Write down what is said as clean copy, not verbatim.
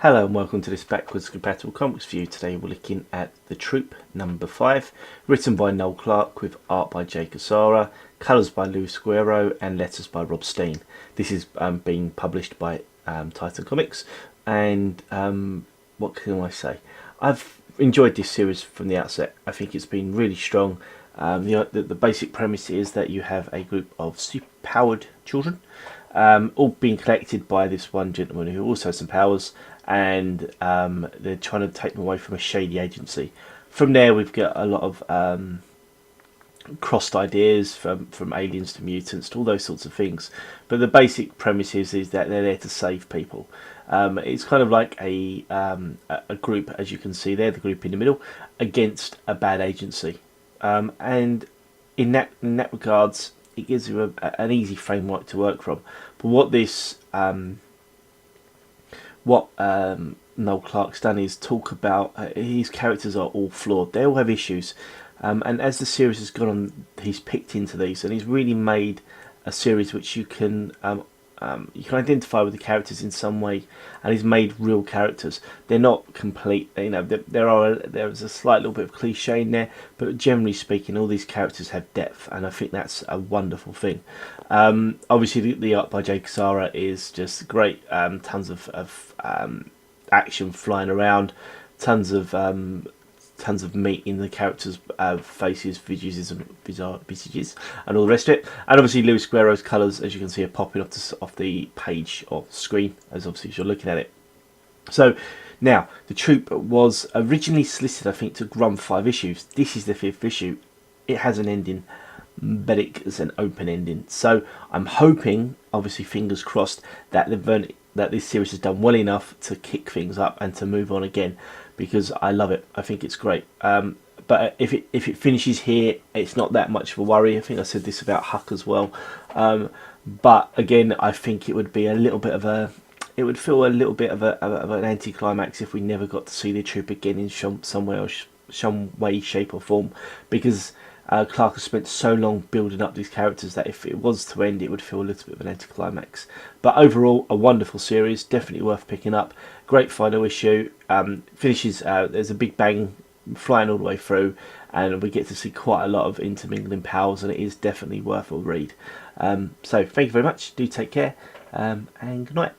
Hello and welcome to this backwards compatible comics view. Today we're looking at The Troop number 5, written by Noel Clarke with art by J.Cassara, colours by Guerrero and letters by Rob Steen. This is being published by Titan Comics, and what can I say? I've enjoyed this series from the outset. I think it's been really strong. The basic premise is that you have a group of superpowered children, all being collected by this one gentleman who also has some powers, and they're trying to take them away from a shady agency. From there we've got a lot of crossed ideas from aliens to mutants to all those sorts of things, but the basic premise is that they're there to save people. It's kind of like a group, as you can see there, the group in the middle, against a bad agency, and in that regards it gives you an easy framework to work from. But what Noel Clarke's done is talk about his characters are all flawed. They all have issues, and as the series has gone on, he's picked into these, and he's really made a series which you can identify with the characters in some way, and he's made real characters. They're not complete, there's a slight little bit of cliche in there, but generally speaking, all these characters have depth, and I think that's a wonderful thing. Obviously, the art by J.Cassara is just great. Tons of action flying around, tons of meat in the characters' faces, visages, and all the rest of it. And obviously, Guerrero's colours, as you can see, are popping off the page or screen, as you're looking at it. So now, the Troop was originally solicited, I think, to run 5 issues. This is the 5th issue. It has an ending, but it's an open ending. So I'm hoping, obviously, fingers crossed, that this series has done well enough to kick things up and to move on again, because I love it. I think it's great. But if it finishes here, it's not that much of a worry. I think I said this about Huck as well. But again, I think it would be a little bit of it would feel a little bit of an anticlimax if we never got to see the Troop again in some way, shape or form, because Clarke has spent so long building up these characters that if it was to end, it would feel a little bit of an anticlimax. But overall, a wonderful series, definitely worth picking up. Great final issue. Finishes, there's a big bang flying all the way through, and we get to see quite a lot of intermingling powers, and it is definitely worth a read. So thank you very much. Do take care, and good night.